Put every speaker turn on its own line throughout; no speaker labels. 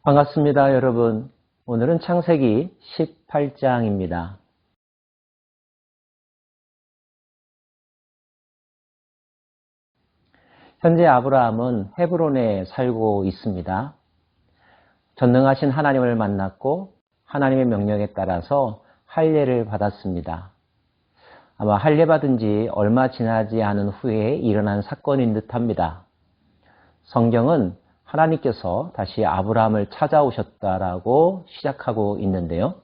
반갑습니다, 여러분. 오늘은 창세기 18장입니다. 현재 아브라함은 헤브론에 살고 있습니다. 전능하신 하나님을 만났고 하나님의 명령에 따라서 할례를 받았습니다. 아마 할례 받은 지 얼마 지나지 않은 후에 일어난 사건인 듯합니다. 성경은 하나님께서 다시 아브라함을 찾아오셨다라고 시작하고 있는데요.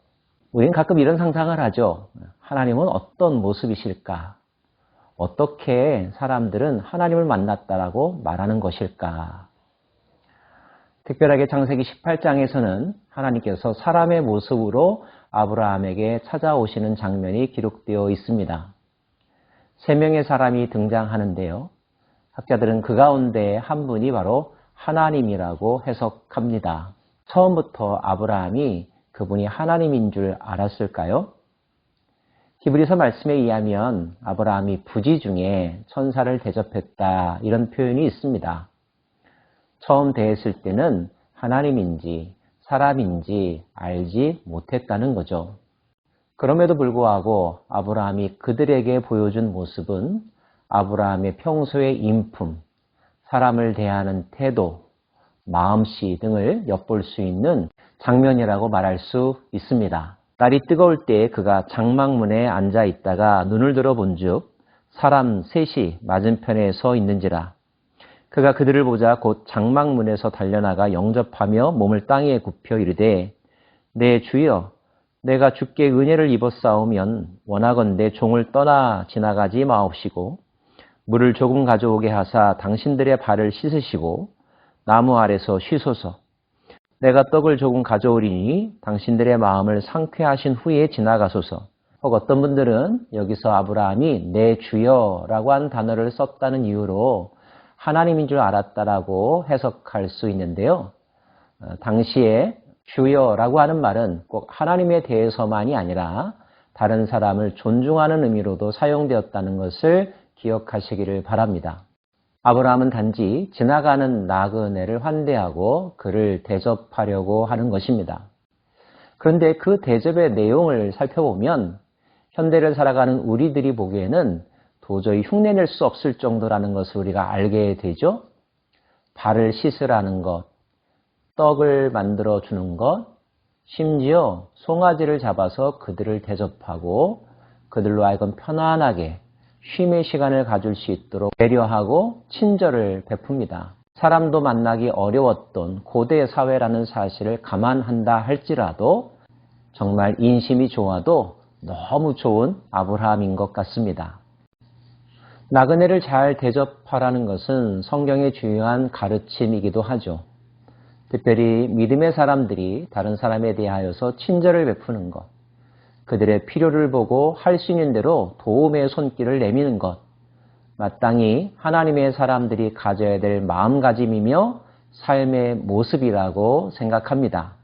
우리는 가끔 이런 상상을 하죠. 하나님은 어떤 모습이실까? 어떻게 사람들은 하나님을 만났다라고 말하는 것일까? 특별하게 창세기 18장에서는 하나님께서 사람의 모습으로 아브라함에게 찾아오시는 장면이 기록되어 있습니다. 3명의 사람이 등장하는데요. 학자들은 그 가운데 한 분이 바로 하나님이라고 해석합니다. 처음부터 아브라함이 그분이 하나님인 줄 알았을까요? 히브리서 말씀에 의하면 아브라함이 부지 중에 천사를 대접했다 이런 표현이 있습니다. 처음 대했을 때는 하나님인지 사람인지 알지 못했다는 거죠. 그럼에도 불구하고 아브라함이 그들에게 보여준 모습은 아브라함의 평소의 인품, 사람을 대하는 태도, 마음씨 등을 엿볼 수 있는 장면이라고 말할 수 있습니다. 날이 뜨거울 때 그가 장막문에 앉아 있다가 눈을 들어 본즉 사람 셋이 맞은편에 서 있는지라. 그가 그들을 보자 곧 장막문에서 달려나가 영접하며 몸을 땅에 굽혀 이르되 내 주여 내가 주께 은혜를 입었사오면 원하건대 종을 떠나 지나가지 마옵시고 물을 조금 가져오게 하사 당신들의 발을 씻으시고 나무 아래서 쉬소서. 내가 떡을 조금 가져오리니 당신들의 마음을 상쾌하신 후에 지나가소서. 혹 어떤 분들은 여기서 아브라함이 내 주여라고 한 단어를 썼다는 이유로 하나님인 줄 알았다라고 해석할 수 있는데요. 당시에 주여라고 하는 말은 꼭 하나님에 대해서만이 아니라 다른 사람을 존중하는 의미로도 사용되었다는 것을 기억하시기를 바랍니다. 아브라함은 단지 지나가는 나그네를 환대하고 그를 대접하려고 하는 것입니다. 그런데 그 대접의 내용을 살펴보면 현대를 살아가는 우리들이 보기에는 도저히 흉내낼 수 없을 정도라는 것을 우리가 알게 되죠. 발을 씻으라는 것, 떡을 만들어 주는 것, 심지어 송아지를 잡아서 그들을 대접하고 그들로 하여금 편안하게 쉼의 시간을 가질 수 있도록 배려하고 친절을 베풉니다. 사람도 만나기 어려웠던 고대 사회라는 사실을 감안한다 할지라도 정말 인심이 좋아도 너무 좋은 아브라함인 것 같습니다. 나그네를 잘 대접하라는 것은 성경의 중요한 가르침이기도 하죠. 특별히 믿음의 사람들이 다른 사람에 대하여서 친절을 베푸는 것, 그들의 필요를 보고 할 수 있는 대로 도움의 손길을 내미는 것, 마땅히 하나님의 사람들이 가져야 될 마음가짐이며 삶의 모습이라고 생각합니다.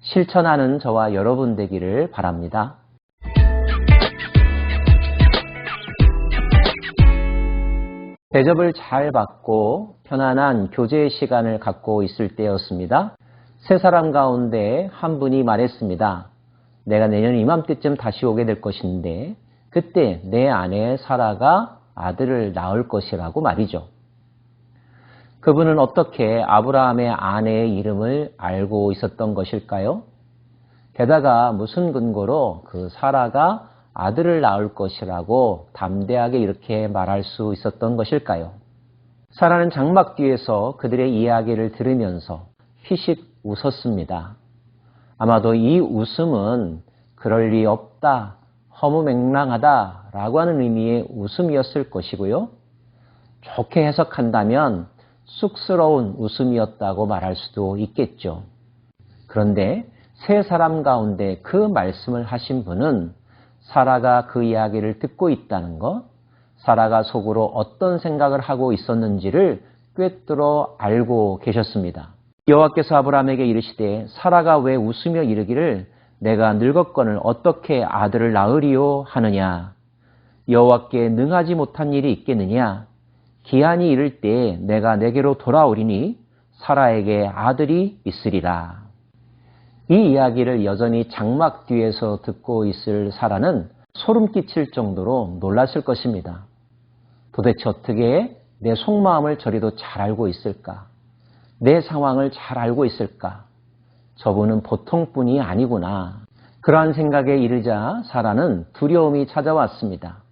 실천하는 저와 여러분 되기를 바랍니다. 대접을 잘 받고 편안한 교제의 시간을 갖고 있을 때였습니다. 세 사람 가운데 한 분이 말했습니다. 내가 내년 이맘때쯤 다시 오게 될 것인데 그때 내 아내 사라가 아들을 낳을 것이라고 말이죠. 그분은 어떻게 아브라함의 아내의 이름을 알고 있었던 것일까요? 게다가 무슨 근거로 그 사라가 아들을 낳을 것이라고 담대하게 이렇게 말할 수 있었던 것일까요? 사라는 장막 뒤에서 그들의 이야기를 들으면서 휘식 웃었습니다. 아마도 이 웃음은 그럴 리 없다, 허무맹랑하다 라고 하는 의미의 웃음이었을 것이고요. 좋게 해석한다면 쑥스러운 웃음이었다고 말할 수도 있겠죠. 그런데 세 사람 가운데 그 말씀을 하신 분은 사라가 그 이야기를 듣고 있다는 것, 사라가 속으로 어떤 생각을 하고 있었는지를 꿰뚫어 알고 계셨습니다. 여호와께서 아브라함에게 이르시되 사라가 왜 웃으며 이르기를 내가 늙었거늘 어떻게 아들을 낳으리요 하느냐. 여호와께 능하지 못한 일이 있겠느냐. 기한이 이를 때 내가 내게로 돌아오리니 사라에게 아들이 있으리라. 이 이야기를 여전히 장막 뒤에서 듣고 있을 사라는 소름 끼칠 정도로 놀랐을 것입니다. 도대체 어떻게 내 속마음을 저리도 잘 알고 있을까? 내 상황을 잘 알고 있을까? 저분은 보통 분이 아니구나. 그러한 생각에 이르자 사라는 두려움이 찾아왔습니다.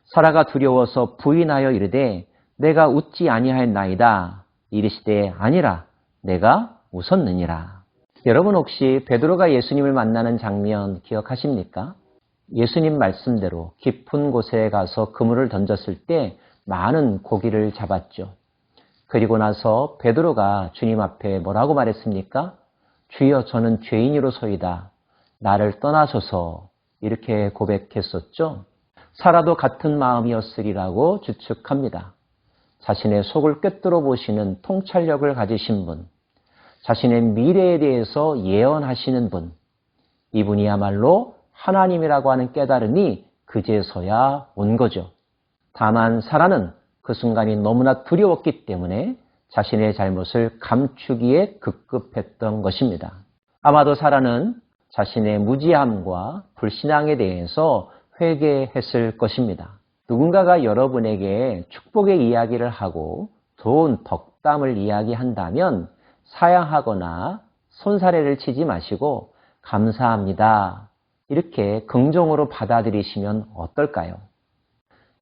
사라가 두려워서 부인하여 이르되 내가 웃지 아니하였나이다. 이르시되 아니라 내가 웃었느니라. 여러분 혹시 베드로가 예수님을 만나는 장면 기억하십니까? 예수님 말씀대로 깊은 곳에 가서 그물을 던졌을 때 많은 고기를 잡았죠. 그리고 나서 베드로가 주님 앞에 뭐라고 말했습니까? 주여 저는 죄인이로소이다. 나를 떠나소서. 이렇게 고백했었죠. 사라도 같은 마음이었으리라고 추측합니다. 자신의 속을 꿰뚫어 보시는 통찰력을 가지신 분, 자신의 미래에 대해서 예언하시는 분, 이분이야말로 하나님이라고 하는 깨달음이 그제서야 온 거죠. 다만 사라는 그 순간이 너무나 두려웠기 때문에 자신의 잘못을 감추기에 급급했던 것입니다. 아마도 사라는 자신의 무지함과 불신앙에 대해서 회개했을 것입니다. 누군가가 여러분에게 축복의 이야기를 하고 좋은 덕담을 이야기한다면 사양하거나 손사래를 치지 마시고 감사합니다. 이렇게 긍정으로 받아들이시면 어떨까요?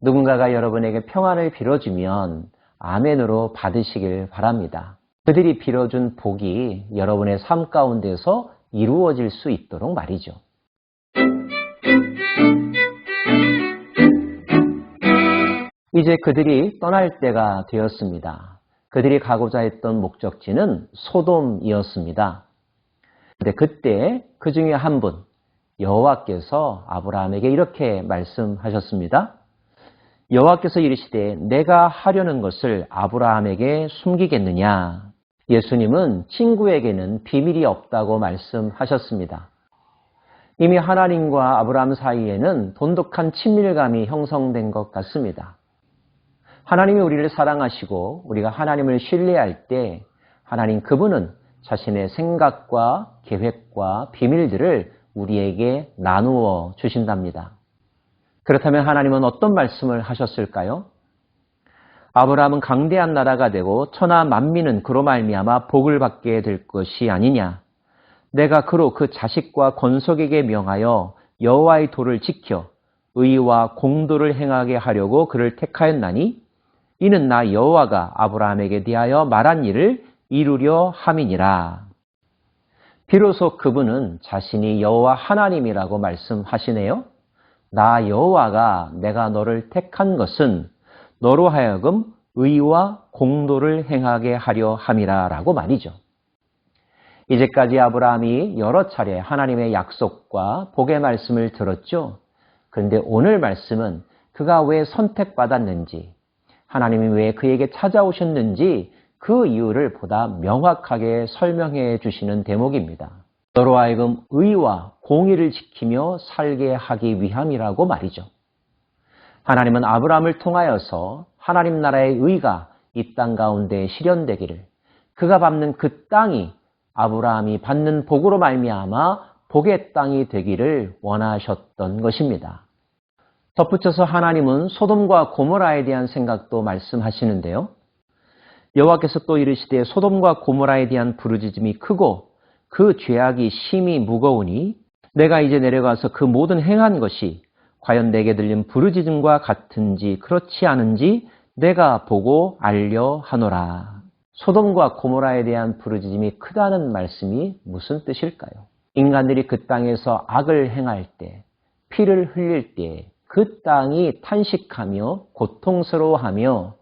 누군가가 여러분에게 평안을 빌어주면 아멘으로 받으시길 바랍니다. 그들이 빌어준 복이 여러분의 삶 가운데서 이루어질 수 있도록 말이죠. 이제 그들이 떠날 때가 되었습니다. 그들이 가고자 했던 목적지는 소돔이었습니다. 그런데 그때 그 중에 한 분, 여호와께서 아브라함에게 이렇게 말씀하셨습니다. 여호와께서 이르시되 내가 하려는 것을 아브라함에게 숨기겠느냐. 예수님은 친구에게는 비밀이 없다고 말씀하셨습니다. 이미 하나님과 아브라함 사이에는 돈독한 친밀감이 형성된 것 같습니다. 하나님이 우리를 사랑하시고 우리가 하나님을 신뢰할 때 하나님 그분은 자신의 생각과 계획과 비밀들을 우리에게 나누어 주신답니다. 그렇다면 하나님은 어떤 말씀을 하셨을까요? 아브라함은 강대한 나라가 되고 천하 만민은 그로 말미암아 복을 받게 될 것이 아니냐. 내가 그로 그 자식과 건속에게 명하여 여호와의 도를 지켜 의와 공도를 행하게 하려고 그를 택하였나니 이는 나 여호와가 아브라함에게 대하여 말한 일을 이루려 함이니라. 비로소 그분은 자신이 여호와 하나님이라고 말씀하시네요. 나 여호와가 내가 너를 택한 것은 너로 하여금 의와 공도를 행하게 하려 함이라 라고 말이죠. 이제까지 아브라함이 여러 차례 하나님의 약속과 복의 말씀을 들었죠. 그런데 오늘 말씀은 그가 왜 선택받았는지, 하나님이 왜 그에게 찾아오셨는지 그 이유를 보다 명확하게 설명해 주시는 대목입니다. 너로 하여금 의와 공의를 지키며 살게 하기 위함이라고 말이죠. 하나님은 아브라함을 통하여서 하나님 나라의 의가 이 땅 가운데 실현되기를, 그가 밟는 그 땅이 아브라함이 받는 복으로 말미암아 복의 땅이 되기를 원하셨던 것입니다. 덧붙여서 하나님은 소돔과 고모라에 대한 생각도 말씀하시는데요. 여호와께서 또 이르시되 소돔과 고모라에 대한 부르짖음이 크고 그 죄악이 심히 무거우니 내가 이제 내려가서 그 모든 행한 것이 과연 내게 들린 부르짖음과 같은지 그렇지 않은지 내가 보고 알려 하노라. 소돔과 고모라에 대한 부르짖음이 크다는 말씀이 무슨 뜻일까요? 인간들이 그 땅에서 악을 행할 때, 피를 흘릴 때 그 땅이 탄식하며 고통스러워하며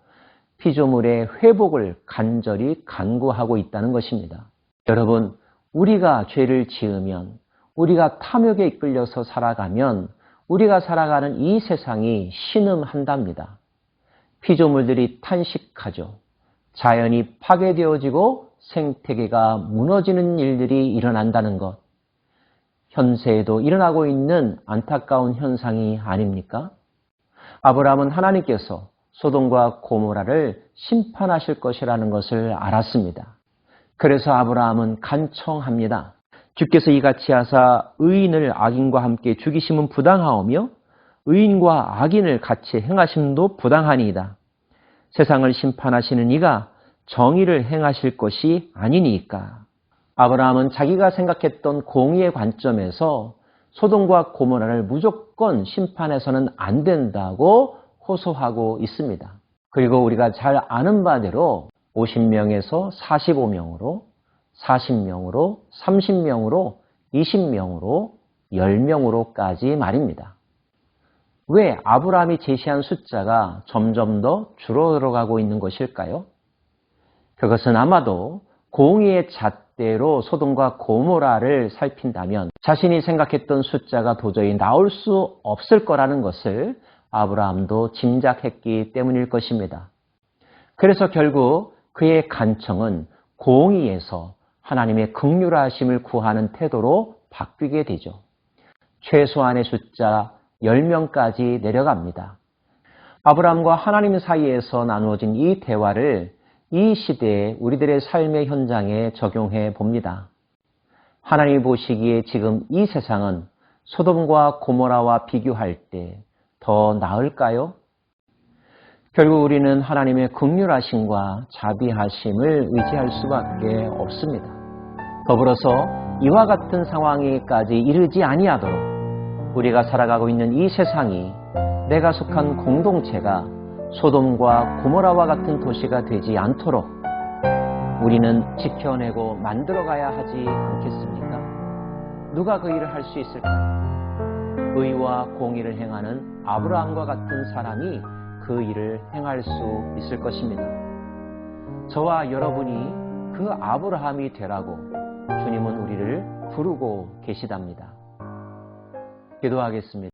피조물의 회복을 간절히 간구하고 있다는 것입니다. 여러분, 우리가 죄를 지으면, 우리가 탐욕에 이끌려서 살아가면 우리가 살아가는 이 세상이 신음한답니다. 피조물들이 탄식하죠. 자연이 파괴되어지고 생태계가 무너지는 일들이 일어난다는 것. 현세에도 일어나고 있는 안타까운 현상이 아닙니까? 아브라함은 하나님께서 소돔과 고모라를 심판하실 것이라는 것을 알았습니다. 그래서 아브라함은 간청합니다. 주께서 이같이 하사 의인을 악인과 함께 죽이심은 부당하오며 의인과 악인을 같이 행하심도 부당하니이다. 세상을 심판하시는 이가 정의를 행하실 것이 아니니까. 아브라함은 자기가 생각했던 공의의 관점에서 소돔과 고모라를 무조건 심판해서는 안 된다고 호소하고 있습니다. 그리고 우리가 잘 아는 바대로 50명에서 45명으로, 40명으로, 30명으로, 20명으로, 10명으로까지 말입니다. 왜 아브라함이 제시한 숫자가 점점 더 줄어들어가고 있는 것일까요? 그것은 아마도 공의의 잣대로 소돔과 고모라를 살핀다면 자신이 생각했던 숫자가 도저히 나올 수 없을 거라는 것을 아브라함도 짐작했기 때문일 것입니다. 그래서 결국 그의 간청은 공의에서 하나님의 긍휼하심을 구하는 태도로 바뀌게 되죠. 최소한의 숫자 10명까지 내려갑니다. 아브라함과 하나님 사이에서 나누어진 이 대화를 이 시대에 우리들의 삶의 현장에 적용해 봅니다. 하나님이 보시기에 지금 이 세상은 소돔과 고모라와 비교할 때 더 나을까요? 결국 우리는 하나님의 긍휼하심과 자비하심을 의지할 수밖에 없습니다. 더불어서 이와 같은 상황에까지 이르지 아니하도록 우리가 살아가고 있는 이 세상이 내가 속한 공동체가 소돔과 고모라와 같은 도시가 되지 않도록 우리는 지켜내고 만들어가야 하지 않겠습니까? 누가 그 일을 할 수 있을까요? 의와 공의를 행하는 아브라함과 같은 사람이 그 일을 행할 수 있을 것입니다. 저와 여러분이 그 아브라함이 되라고 주님은 우리를 부르고 계시답니다. 기도하겠습니다.